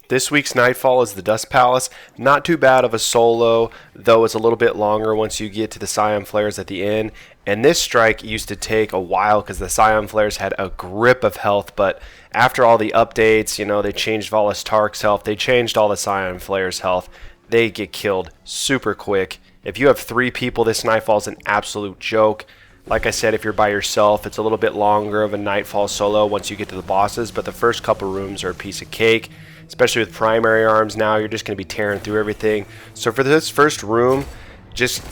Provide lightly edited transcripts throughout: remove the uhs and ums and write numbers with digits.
This week's Nightfall is the Dust Palace. Not too bad of a solo, though it's a little bit longer once you get to the Psion Flayers at the end. And this strike used to take a while because the Psion Flayers had a grip of health, but after all the updates, they changed Valis Tark's health, they changed all the Psion Flayers' health. They get killed super quick. If you have 3 people, this Nightfall is an absolute joke. Like I said, if you're by yourself, it's a little bit longer of a Nightfall solo once you get to the bosses, but the first couple rooms are a piece of cake. Especially with primary arms now, you're just going to be tearing through everything. So for this first room,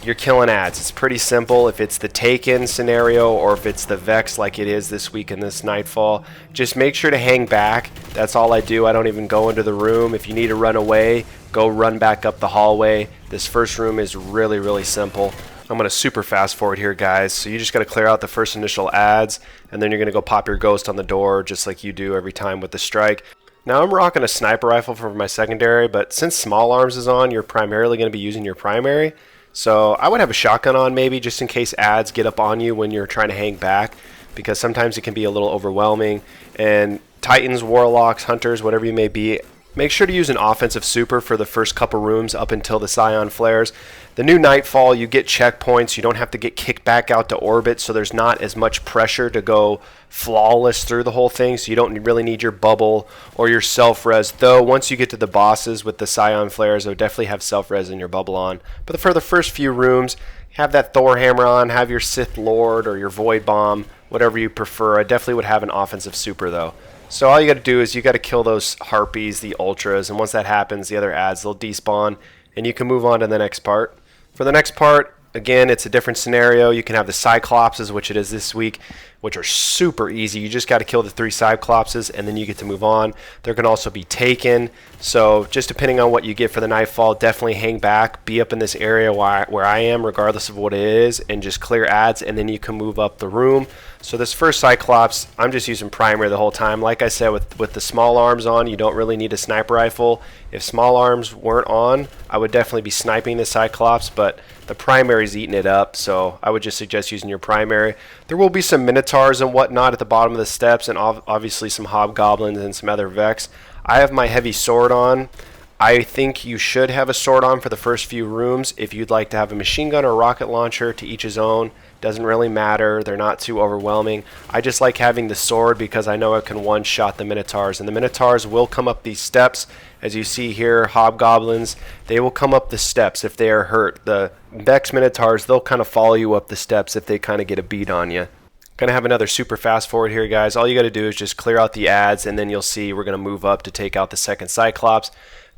you're killing ads. It's pretty simple. If it's the Taken scenario or if it's the Vex like it is this week in this Nightfall, just make sure to hang back. That's all I do. I don't even go into the room. If you need to run away, go run back up the hallway. This first room is really, really simple. I'm going to super fast forward here, guys. So you just got to clear out the first initial ads, and then you're going to go pop your ghost on the door just like you do every time with the strike. Now I'm rocking a sniper rifle for my secondary, but since small arms is on, you're primarily going to be using your primary. So I would have a shotgun on maybe just in case ads get up on you when you're trying to hang back, because sometimes it can be a little overwhelming. And Titans, Warlocks, Hunters, whatever you may be, make sure to use an offensive super for the first couple rooms up until the Psion Flayers. The new Nightfall, you get checkpoints. You don't have to get kicked back out to orbit, so there's not as much pressure to go flawless through the whole thing, so you don't really need your bubble or your self-res. Though, once you get to the bosses with the Psion Flayers, they'll definitely have self-res and your bubble on. But for the first few rooms, have that Thor hammer on, have your Sith Lord or your Void Bomb, whatever you prefer. I definitely would have an offensive super, though. So all you got to do is you got to kill those Harpies, the Ultras, and once that happens, the other ads, they'll despawn, and you can move on to the next part. For the next part, again, it's a different scenario. You can have the Cyclopses, which it is this week, which are super easy. You just got to kill the 3 Cyclopses, and then you get to move on. There can also be Taken. So just depending on what you get for the Nightfall, definitely hang back. Be up in this area where I am, regardless of what it is, and just clear ads, and then you can move up the room. So this first Cyclops, I'm just using primary the whole time. Like I said, with the small arms on, you don't really need a sniper rifle. If small arms weren't on, I would definitely be sniping the Cyclops, but the primary's eating it up, so I would just suggest using your primary. There will be some Minotaurs and whatnot at the bottom of the steps, and obviously some Hobgoblins and some other Vex. I have my heavy sword on. I think you should have a sword on for the first few rooms. If you'd like to have a machine gun or a rocket launcher, to each his own. Doesn't really matter. They're not too overwhelming. I just like having the sword because I know I can one-shot the Minotaurs. And the Minotaurs will come up these steps. As you see here, Hobgoblins, they will come up the steps if they are hurt. The Vex Minotaurs, they'll kind of follow you up the steps if they kind of get a beat on you. Going to have another super fast forward here, guys. All you got to do is just clear out the ads, and then you'll see we're going to move up to take out the second Cyclops.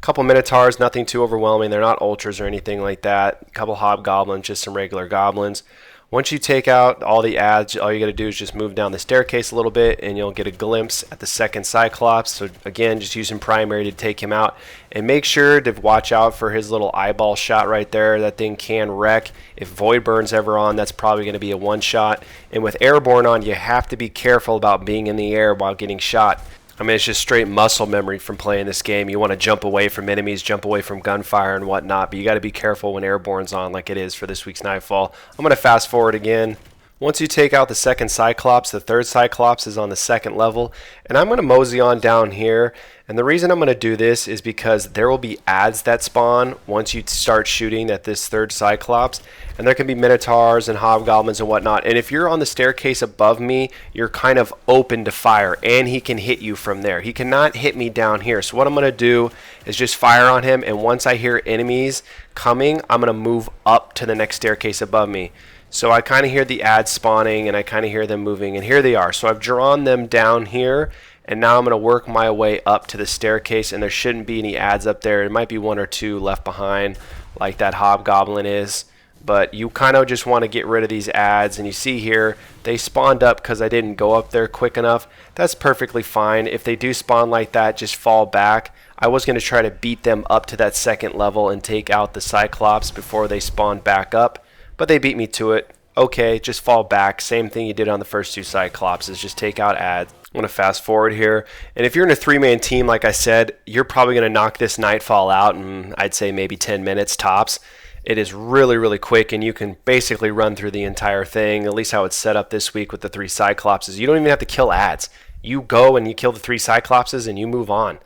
Couple Minotaurs, nothing too overwhelming. They're not Ultras or anything like that. A couple Hobgoblins, just some regular Goblins. Once you take out all the ads, all you got to do is just move down the staircase a little bit, and you'll get a glimpse at the second Cyclops. So again, just using primary to take him out. And make sure to watch out for his little eyeball shot right there. That thing can wreck. If Void Burn's ever on, that's probably going to be a one-shot. And with Airborne on, you have to be careful about being in the air while getting shot. I mean, it's just straight muscle memory from playing this game. You want to jump away from enemies, jump away from gunfire and whatnot, but you got to be careful when Airborne's on like it is for this week's Nightfall. I'm going to fast forward again. Once you take out the second Cyclops, the third Cyclops is on the second level, and I'm going to mosey on down here. And the reason I'm going to do this is because there will be ads that spawn once you start shooting at this third Cyclops, and there can be Minotaurs and Hobgoblins and whatnot. And if you're on the staircase above me, you're kind of open to fire, and he can hit you from there. He cannot hit me down here. So what I'm going to do is just fire on him, and once I hear enemies coming, I'm going to move up to the next staircase above me. So I kind of hear the ads spawning, and I kind of hear them moving, and here they are. So I've drawn them down here, and now I'm going to work my way up to the staircase, and there shouldn't be any ads up there. There might be 1 or 2 left behind, like that Hobgoblin is. But you kind of just want to get rid of these ads, and you see here, they spawned up because I didn't go up there quick enough. That's perfectly fine. If they do spawn like that, just fall back. I was going to try to beat them up to that second level and take out the Cyclops before they spawned back up. But they beat me to it. Okay, just fall back. Same thing you did on the first 2 Cyclopses. Just take out ads. I'm going to fast forward here. And if you're in a 3-man team, like I said, you're probably going to knock this Nightfall out in, I'd say, maybe 10 minutes tops. It is really, really quick, and you can basically run through the entire thing, at least how it's set up this week with the 3 Cyclopses. You don't even have to kill ads. You go and you kill the 3 Cyclopses, and you move on.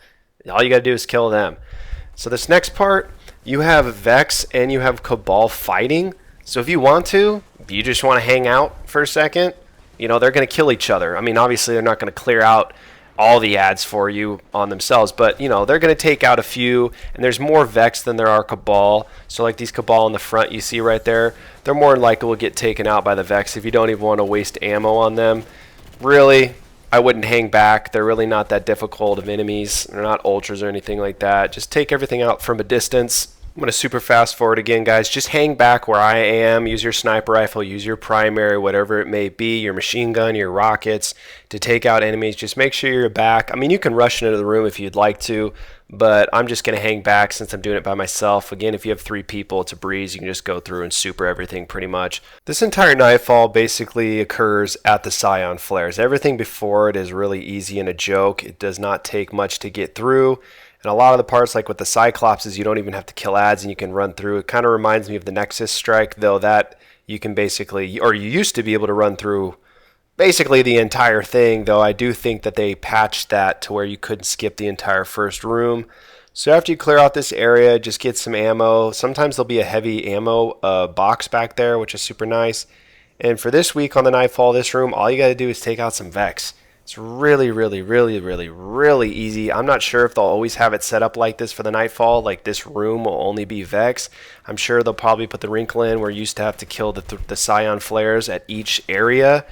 All you got to do is kill them. So this next part, you have Vex and you have Cabal fighting. So if you want to, you just want to hang out for a second, you know, they're going to kill each other. I mean, obviously they're not going to clear out all the ads for you on themselves, but you know, they're going to take out a few, and there's more Vex than there are Cabal. So like these Cabal in the front you see right there, they're more likely will get taken out by the Vex if you don't even want to waste ammo on them. Really, I wouldn't hang back. They're really not that difficult of enemies. They're not ultras or anything like that. Just take everything out from a distance. I'm going to super fast forward again, guys. Just hang back where I am. Use your sniper rifle, use your primary, whatever it may be, your machine gun, your rockets to take out enemies. Just make sure you're back. I mean, you can rush into the room if you'd like to, but I'm just going to hang back since I'm doing it by myself. Again, if you have 3 people, it's a breeze. You can just go through and super everything pretty much. This entire Nightfall basically occurs at the Psion Flayers. Everything before it is really easy and a joke. It does not take much to get through. And a lot of the parts, like with the Cyclopses, you don't even have to kill ads and you can run through. It kind of reminds me of the Nexus strike, though, that you can basically, or you used to be able to run through basically the entire thing, though I do think that they patched that to where you couldn't skip the entire first room. So after you clear out this area, just get some ammo. Sometimes there'll be a heavy ammo box back there, which is super nice. And for this week on the Nightfall, this room, all you got to do is take out some Vex. It's really, really, really, really, really easy. I'm not sure if they'll always have it set up like this for the Nightfall, like this room will only be Vex. I'm sure they'll probably put the wrinkle in where you used to have to kill the Psion Flayers at each area.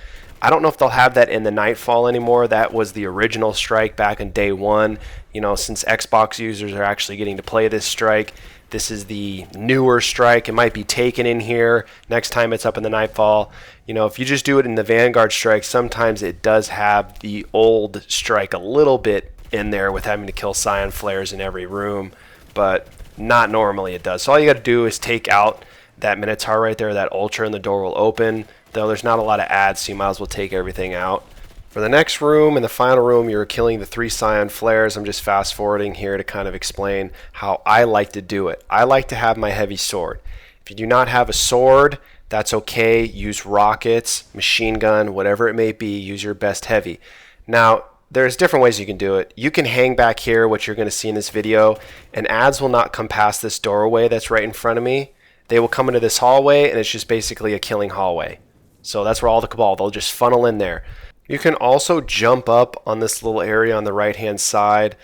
I don't know if they'll have that in the Nightfall anymore. That was the original strike back in day 1. You know, since Xbox users are actually getting to play this strike, this is the newer strike. It might be taken in here next time it's up in the Nightfall. You know, if you just do it in the Vanguard strike, sometimes it does have the old strike a little bit in there with having to kill Psion Flayers in every room, but not normally it does. So all you got to do is take out that Minotaur right there, that Ultra, and the door will open. Though there's not a lot of ads, so you might as well take everything out. For the next room, in the final room, you're killing the 3 Psion Flayers. I'm just fast forwarding here to kind of explain how I like to do it. I like to have my heavy sword. If you do not have a sword, that's okay. Use rockets, machine gun, whatever it may be. Use your best heavy. Now, there's different ways you can do it. You can hang back here, which you're going to see in this video, and ads will not come past this doorway that's right in front of me. They will come into this hallway, and it's just basically a killing hallway. So that's where all the Cabal, they'll just funnel in there. You can also jump up on this little area on the right hand side.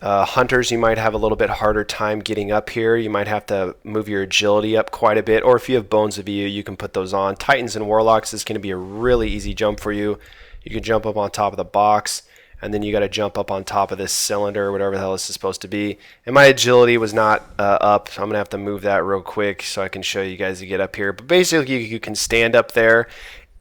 Hunters, you might have a little bit harder time getting up here. You might have to move your agility up quite a bit, or if you have Bones of You, you can put those on. Titans and Warlocks is going to be a really easy jump for you. You can jump up on top of the box, and then you got to jump up on top of this cylinder, or whatever the hell this is supposed to be. And my agility was not up, so I'm going to have to move that real quick so I can show you guys to get up here. But basically, you can stand up there,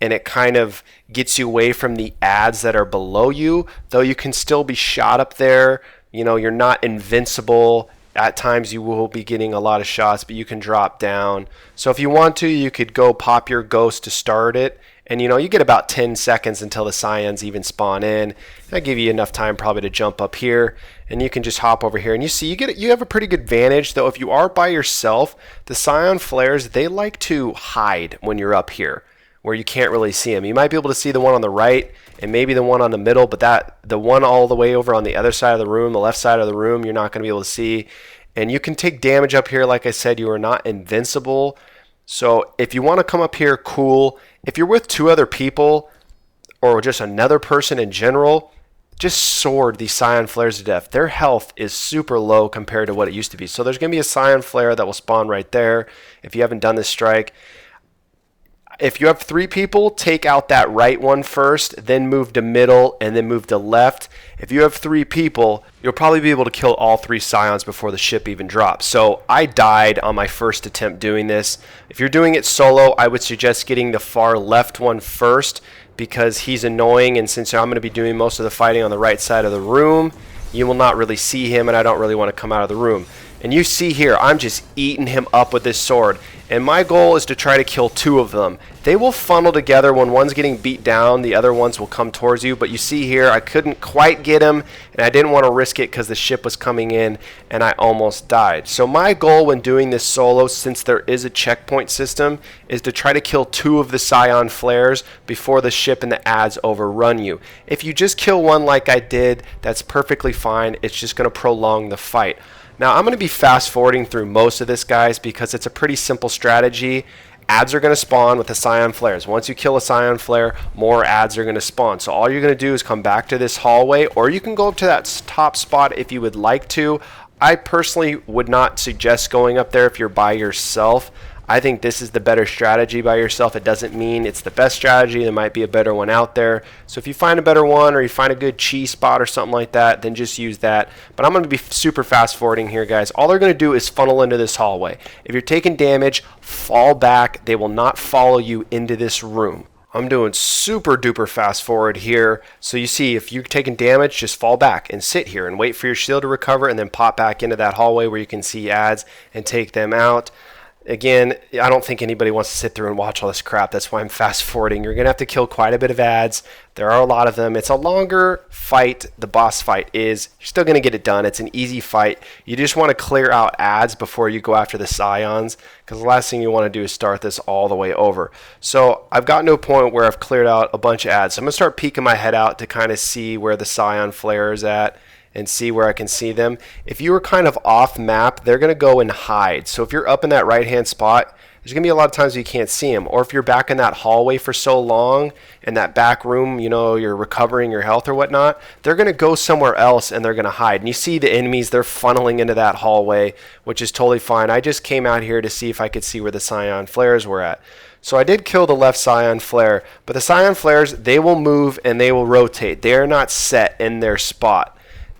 and it kind of gets you away from the ads that are below you, though you can still be shot up there. You know, you're not invincible. At times you will be getting a lot of shots, but you can drop down. So if you want to, you could go pop your ghost to start it. And you know, you get about 10 seconds until the Psions even spawn in. That'll give you enough time probably to jump up here, and you can just hop over here. And you see, you have a pretty good advantage, though. If you are by yourself, the Psion Flayers, they like to hide when you're up here, where you can't really see them. You might be able to see the one on the right and maybe the one on the middle, but the one all the way over on the other side of the room, the left side of the room, you're not going to be able to see. And you can take damage up here. Like I said, you are not invincible. So if you want to come up here, cool. If you're with 2 other people or just another person in general, just sword these Psion Flayers to death. Their health is super low compared to what it used to be. So there's going to be a Psion Flare that will spawn right there if you haven't done this strike. If you have 3 people, take out that right one first, then move to middle, and then move to left. If you have 3 people, you'll probably be able to kill all 3 Psions before the ship even drops. So I died on my first attempt doing this. If you're doing it solo, I would suggest getting the far left one first, because he's annoying, and since I'm going to be doing most of the fighting on the right side of the room, you will not really see him, and I don't really want to come out of the room. And you see here, I'm just eating him up with this sword. And my goal is to try to kill 2 of them. they will funnel together. When one's getting beat down, the other ones will come towards you. But you see here, I couldn't quite get him, and I didn't want to risk it because the ship was coming in, and I almost died. So my goal when doing this solo, since there is a checkpoint system, is to try to kill 2 of the Psion Flayers before the ship and the adds overrun you. If you just kill one like I did, that's perfectly fine. It's just going to prolong the fight. Now I'm going to be fast forwarding through most of this, guys, because it's a pretty simple strategy. Adds are going to spawn with the Psion Flayers. Once you kill a Psion Flare, more adds are going to spawn. So all you're going to do is come back to this hallway, or you can go up to that top spot if you would like to. I personally would not suggest going up there if you're by yourself. I think this is the better strategy by yourself. It doesn't mean it's the best strategy. There might be a better one out there. So if you find a better one, or you find a good cheese spot or something like that, then just use that. But I'm going to be super fast forwarding here, guys. All they're going to do is funnel into this hallway. If you're taking damage, fall back. They will not follow you into this room. I'm doing super duper fast forward here. So you see, if you're taking damage, just fall back and sit here and wait for your shield to recover, and then pop back into that hallway where you can see adds and take them out. Again, I don't think anybody wants to sit through and watch all this crap. That's why I'm fast forwarding. You're going to have to kill quite a bit of adds. There are a lot of them. It's a longer fight. The boss fight is. You're still going to get it done. It's an easy fight. You just want to clear out adds before you go after the Psions, because the last thing you want to do is start this all the way over. So I've gotten to a point where I've cleared out a bunch of adds. So I'm going to start peeking my head out to kind of see where the Psion Flayer is at, and see where I can see them. If you were kind of off map, they're going to go and hide. So if you're up in that right hand spot, there's going to be a lot of times you can't see them. Or if you're back in that hallway for so long, in that back room, you know, you're recovering your health or whatnot, they're going to go somewhere else and they're going to hide. And you see the enemies, they're funneling into that hallway, which is totally fine. I just came out here to see if I could see where the Psion Flayers were at. So I did kill the left Psion Flare, but the Psion Flayers, they will move and they will rotate. They are not set in their spot.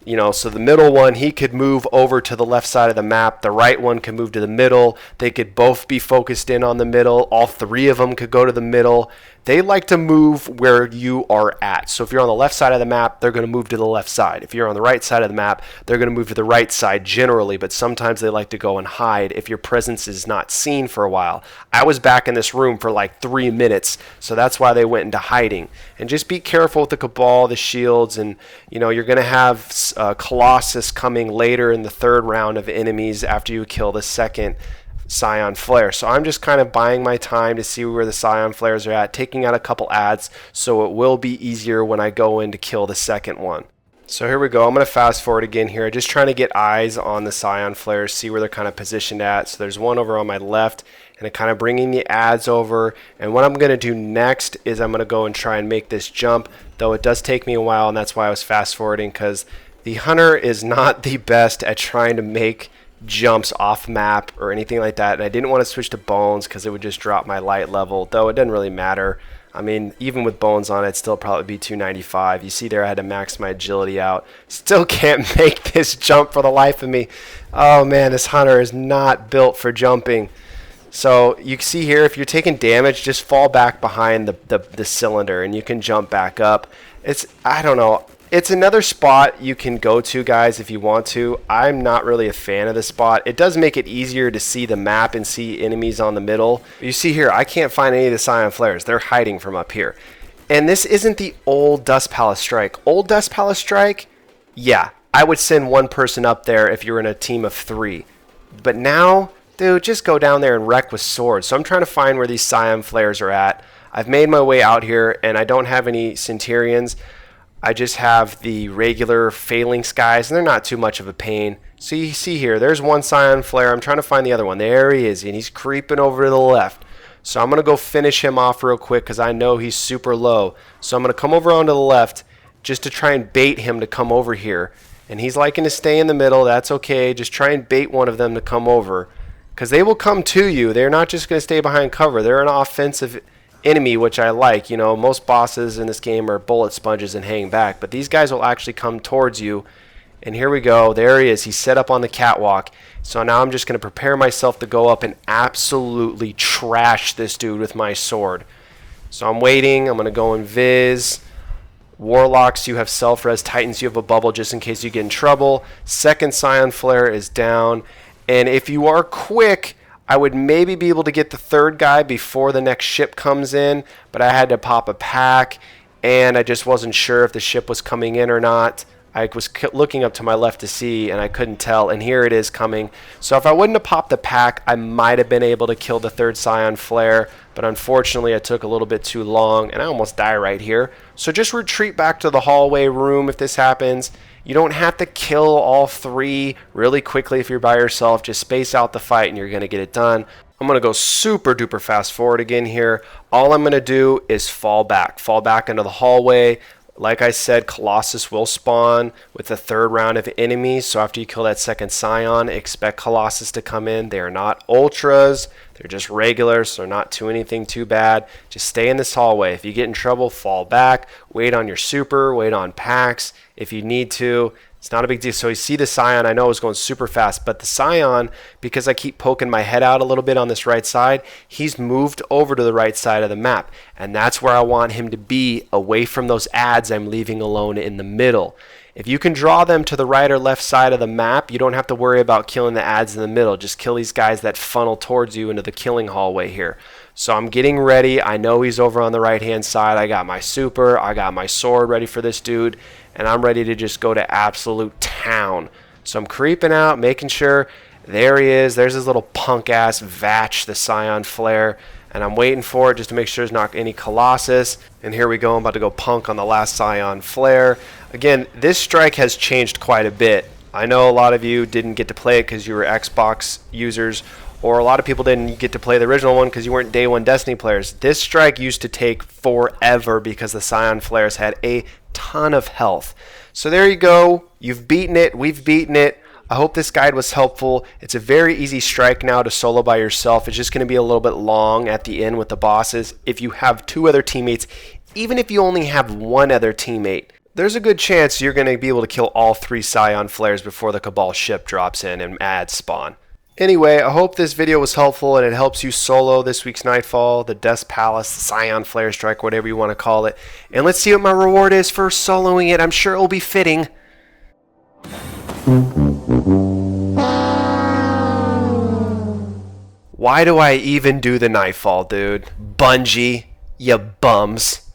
You know, so the middle one, he could move over to the left side of the map. The right one could move to the middle. They could both be focused in on the middle. All 3 of them could go to the middle. They like to move where you are at. So if you're on the left side of the map, they're going to move to the left side. If you're on the right side of the map, they're going to move to the right side generally, but sometimes they like to go and hide if your presence is not seen for a while. I was back in this room for like 3 minutes, so that's why they went into hiding. And just be careful with the Cabal, the shields, and you know, you're going to have Colossus coming later in the 3rd round of enemies after you kill the 2nd Psion Flare. So I'm just kind of buying my time to see where the Psion Flares are at, taking out a couple adds, so it will be easier when I go in to kill the 2nd one. So here we go. I'm going to fast forward again here, just trying to get eyes on the Psion Flares, see where they're kind of positioned at. So there's one over on my left, and I'm kind of bringing the adds over. And what I'm going to do next is I'm going to go and try and make this jump, though it does take me a while, and that's why I was fast forwarding, because the hunter is not the best at trying to make jumps off map or anything like that, and I didn't want to switch to bones because it would just drop my light level, though it doesn't really matter. I mean, even with bones on it, it'd still probably be 295. You see there, I had to max my agility out. Still can't make this jump for the life of me. Oh man, this hunter is not built for jumping. So you can see here, if you're taking damage, just fall back behind the cylinder and you can jump back up. I don't know. It's another spot you can go to, guys, if you want to. I'm not really a fan of the spot. It does make it easier to see the map and see enemies on the middle. You see here, I can't find any of the Psion Flares. They're hiding from up here. And this isn't the old Dust Palace Strike. Old Dust Palace Strike, yeah, I would send one person up there if you were in a team of 3. But now, dude, just go down there and wreck with swords. So I'm trying to find where these Psion Flares are at. I've made my way out here, and I don't have any Centurions. I just have the regular Failing Skies, and they're not too much of a pain. So you see here, there's one Psion Flare. I'm trying to find the other one. There he is, and he's creeping over to the left. So I'm going to go finish him off real quick because I know he's super low. So I'm going to come over onto the left just to try and bait him to come over here. And he's liking to stay in the middle. That's okay. Just try and bait one of them to come over, because they will come to you. They're not just going to stay behind cover. They're an offensive enemy, which I like. You know, most bosses in this game are bullet sponges and hang back, but these guys will actually come towards you. And here we go. There he is. He's set up on the catwalk. So now I'm just going to prepare myself to go up and absolutely trash this dude with my sword. So I'm waiting. I'm going to go in Viz. Warlocks, you have self-res. Titans, you have a bubble just in case you get in trouble. 2nd Psion Flare is down. And if you are quick, I would maybe be able to get the third guy before the next ship comes in, but I had to pop a pack, and I just wasn't sure if the ship was coming in or not. I was looking up to my left to see, and I couldn't tell, and here it is coming. So if I wouldn't have popped the pack, I might have been able to kill the third Psion Flare, but unfortunately I took a little bit too long, and I almost die right here. So just retreat back to the hallway room if this happens. You don't have to kill all three really quickly if you're by yourself. Just space out the fight, and you're going to get it done. I'm going to go super duper fast forward again here. All I'm going to do is fall back into the hallway. Like I said, Colossus will spawn with the third round of enemies, so after you kill that second Psion, expect Colossus to come in. They are not Ultras, they're just regulars, so they're not anything too bad. Just stay in this hallway. If you get in trouble, fall back, wait on your super, wait on packs if you need to. It's not a big deal. So you see the Psion, I know I was going super fast, but the Psion, because I keep poking my head out a little bit on this right side, he's moved over to the right side of the map. And that's where I want him to be, away from those adds I'm leaving alone in the middle. If you can draw them to the right or left side of the map, you don't have to worry about killing the adds in the middle. Just kill these guys that funnel towards you into the killing hallway here. So I'm getting ready. I know he's over on the right hand side. I got my super, I got my sword ready for this dude, and I'm ready to just go to absolute town. So I'm creeping out, making sure. There he is. There's his little punk ass Vatch, the Psion Flare, and I'm waiting for it just to make sure there's not any Colossus. And here we go. I'm about to go punk on the last Psion Flare. Again, this strike has changed quite a bit. I know a lot of you didn't get to play it because you were Xbox users, or a lot of people didn't get to play the original one because you weren't day one Destiny players. This strike used to take forever because the Psion Flayers had a ton of health. So there you go. You've beaten it. We've beaten it. I hope this guide was helpful. It's a very easy strike now to solo by yourself. It's just going to be a little bit long at the end with the bosses. If you have two other teammates, even if you only have one other teammate, there's a good chance you're going to be able to kill all three Psion Flayers before the Cabal ship drops in and adds spawn. Anyway, I hope this video was helpful and it helps you solo this week's Nightfall, the Dust Palace, the Psion Flare Strike, whatever you want to call it. And let's see what my reward is for soloing it. I'm sure it will be fitting. Why do I even do the Nightfall, dude? Bungie, you bums.